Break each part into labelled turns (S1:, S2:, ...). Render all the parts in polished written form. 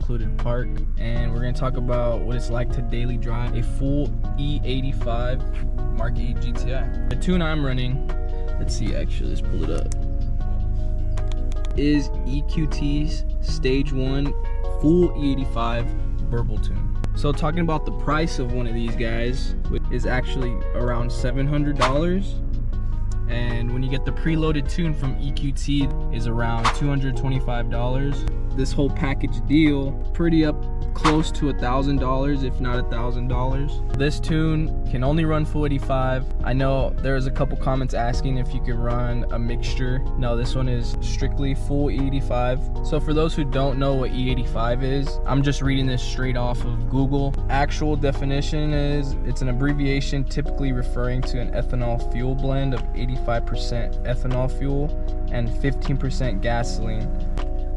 S1: secluded park, and we're gonna talk about what it's like to daily drive a full E85 Mark 8 GTI. The tune I'm running, let's see, actually, let's pull it up, is EQT's Stage 1 full E85 Burble tune. So talking about the price of one of these guys, is actually around $700. And when you get the preloaded tune from EQT is around $225. This whole package deal pretty up close to $1,000, if not $1,000. This tune can only run full 85. I know there's a couple comments asking if you could run a mixture. No, this one is strictly full E85. So for those who don't know what E85 is, I'm just reading this straight off of Google. Actual definition is it's an abbreviation typically referring to an ethanol fuel blend of 85% ethanol fuel and 15% gasoline.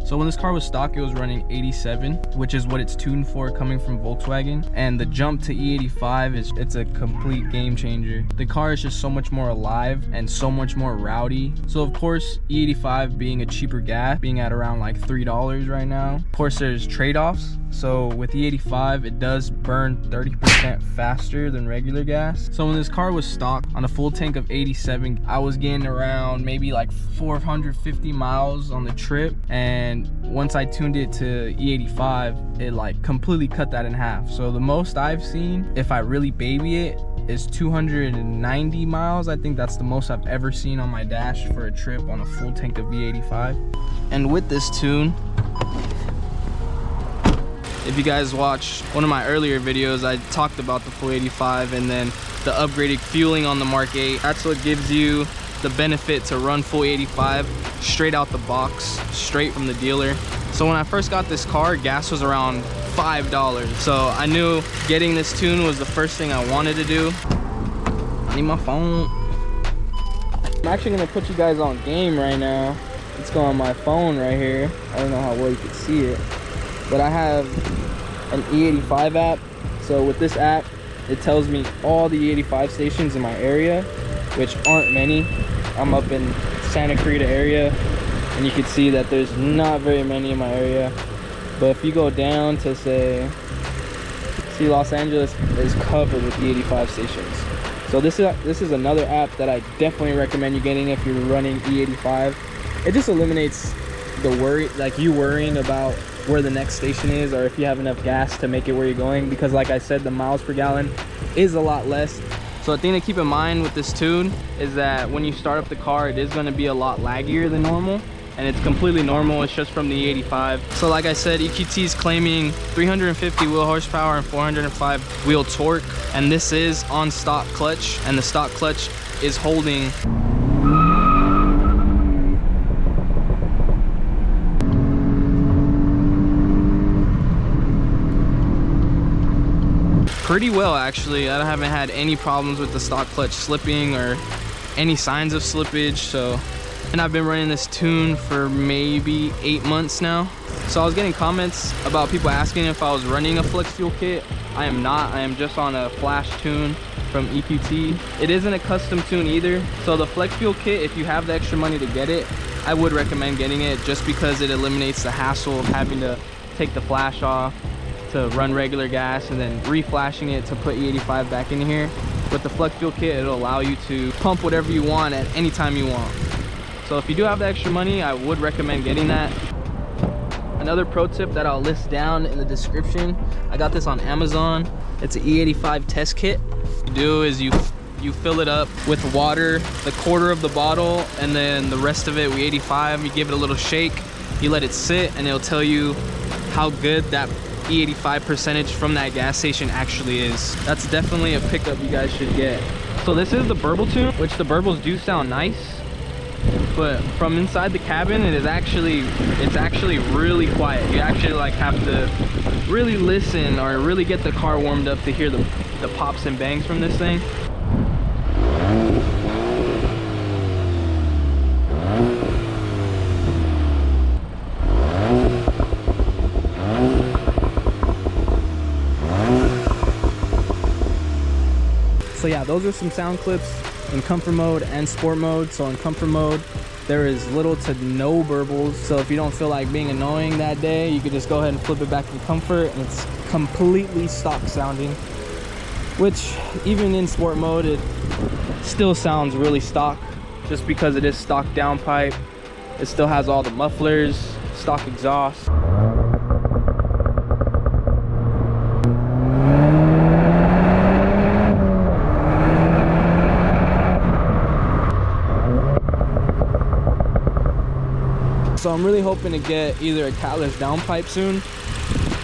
S1: So when this car was stock, it was running 87, which is what it's tuned for coming from Volkswagen. And the jump to E85 it's a complete game changer. The car is just so much more alive and so much more rowdy. So of course, E85 being a cheaper gas, being at around like $3 right now. Of course, there's trade-offs. So with E85, it does burn 30% faster than regular gas. So when this car was stock on a full tank of 87, I was getting around maybe like 450 miles on the trip. And once I tuned it to E85, it like completely cut that in half. So the most I've seen, if I really baby it, is 290 miles. I think that's the most I've ever seen on my dash for a trip on a full tank of E85. And with this tune, if you guys watch one of my earlier videos, I talked about the full 85 and then the upgraded fueling on the Mark 8. That's what gives you the benefit to run full 85 straight out the box, straight from the dealer. So when I first got this car, gas was around $5. So I knew getting this tune was the first thing I wanted to do. I need my phone. I'm actually gonna put you guys on game right now. Let's go on my phone right here. I don't know how well you can see it, but I have an E85 app. So with this app, it tells me all the E85 stations in my area, which aren't many. I'm up in Santa Clarita area, and you can see that there's not very many in my area. But if you go down to say, Los Angeles is covered with E85 stations. So this is another app that I definitely recommend you getting if you're running E85. It just eliminates the worry, like you worrying about where the next station is or if you have enough gas to make it where you're going, because like I said, the miles per gallon is a lot less. So a thing to keep in mind with this tune is that when you start up the car, it is going to be a lot laggier than normal, and it's completely normal. It's just from the E85. So like I said, EQT is claiming 350 wheel horsepower and 405 wheel torque, and this is on stock clutch, and the stock clutch is holding pretty well, actually. I haven't had any problems with the stock clutch slipping or any signs of slippage. So, and I've been running this tune for maybe 8 months now. So I was getting comments about people asking if I was running a flex fuel kit. I am not. I am just on a flash tune from EQT. It isn't a custom tune either. So the flex fuel kit, if you have the extra money to get it, I would recommend getting it just because it eliminates the hassle of having to take the flash off to run regular gas and then reflashing it to put E85 back in here. With the flex fuel kit, it'll allow you to pump whatever you want at any time you want. So if you do have the extra money, I would recommend getting that. Another pro tip that I'll list down in the description, I got this on Amazon. It's an E85 test kit. What you do is you fill it up with water, the quarter of the bottle, and then the rest of it with E85. You give it a little shake, you let it sit, and it'll tell you how good that E85 percentage from that gas station actually is. That's definitely a pickup you guys should get. So this is the Burble tune, which the Burbles do sound nice, but from inside the cabin, it's actually really quiet. You actually like have to really listen or really get the car warmed up to hear the pops and bangs from this thing. So yeah, those are some sound clips in comfort mode and sport mode. So in comfort mode, there is little to no burbles. So if you don't feel like being annoying that day, you could just go ahead and flip it back in comfort, and it's completely stock sounding. Which even in sport mode, it still sounds really stock, just because it is stock downpipe. It still has all the mufflers, stock exhaust. So I'm really hoping to get either a catless downpipe soon,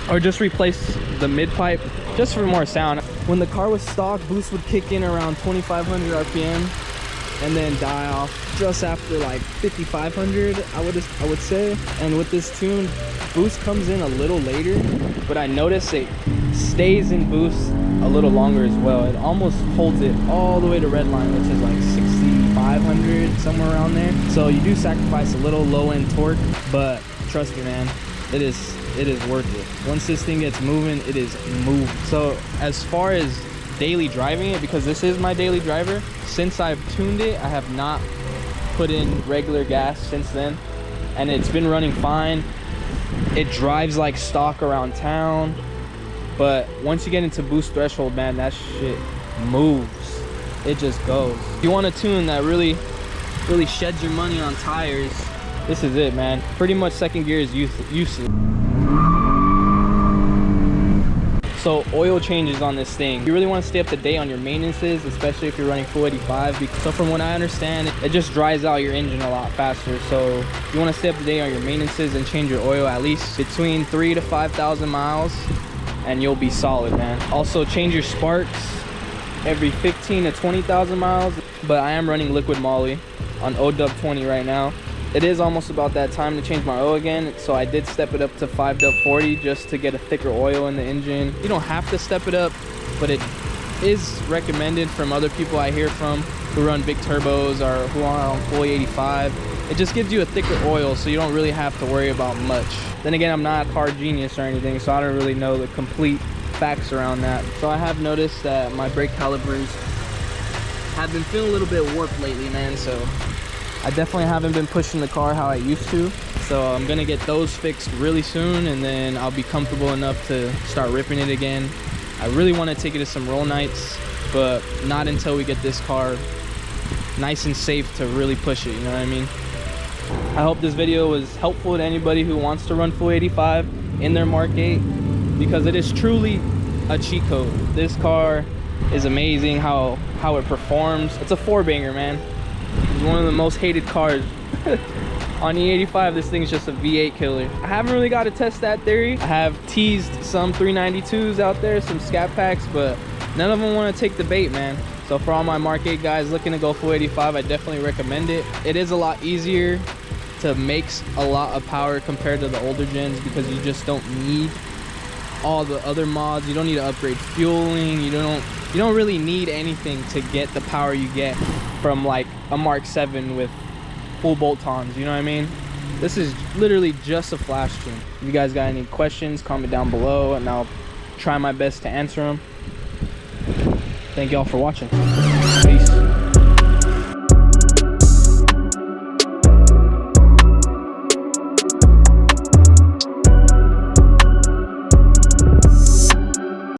S1: or just replace the mid pipe just for more sound. When the car was stock, boost would kick in around 2,500 RPM and then die off just after like 5,500, I would say. And with this tune, boost comes in a little later, but I notice it stays in boost a little longer as well. It almost holds it all the way to redline, which is like 6,500, somewhere around there. So you do sacrifice a little low end torque, but trust me, man, it is worth it. Once this thing gets moving, it is moving. So as far as daily driving it, because this is my daily driver, since I've tuned it, I have not put in regular gas since then, and it's been running fine. It drives like stock around town, but once you get into boost threshold, man, that shit moves. It just goes. If you want a tune that really sheds your money on tires, this is it, man. Pretty much second gear is useless. So oil changes on this thing, you really want to stay up to date on your maintenances, especially if you're running full 85. So from what I understand, it just dries out your engine a lot faster. So you want to stay up to date on your maintenances and change your oil at least between 3,000 to 5,000 miles, and you'll be solid, man. Also change your sparks every 15 to 20,000 miles. But I am running liquid moly on ODub 20 right now. It is almost about that time to change my oil again, so I did step it up to 5-dub 40 just to get a thicker oil in the engine. You don't have to step it up, but it is recommended from other people I hear from who run big turbos or who are on full 85. It just gives you a thicker oil, so you don't really have to worry about much. Then again, I'm not a car genius or anything, so I don't really know the complete facts around that. So I have noticed that my brake calipers have been feeling a little bit warped lately, man, so I definitely haven't been pushing the car how I used to. So I'm gonna get those fixed really soon, and then I'll be comfortable enough to start ripping it again. I really want to take it to some roll nights, but not until we get this car nice and safe to really push it, you know what I mean? I hope this video was helpful to anybody who wants to run full 85 in their Mark 8, because it is truly a cheat code. This car is amazing how it performs. It's a 4-banger, man. It's one of the most hated cars. On E85, this thing's just a V8 killer. I haven't really got to test that theory. I have teased some 392s out there, some scat packs, but none of them want to take the bait, man. So for all my Mark 8 guys looking to go full 85, I definitely recommend it. It is a lot easier to make a lot of power compared to the older gens, because you just don't need all the other mods. You don't need to upgrade fueling. You don't really need anything to get the power you get from like a Mark 7 with full bolt-ons, you know what I mean? This is literally just a flash tune. If you guys got any questions, comment down below and I'll try my best to answer them. Thank y'all for watching. Peace.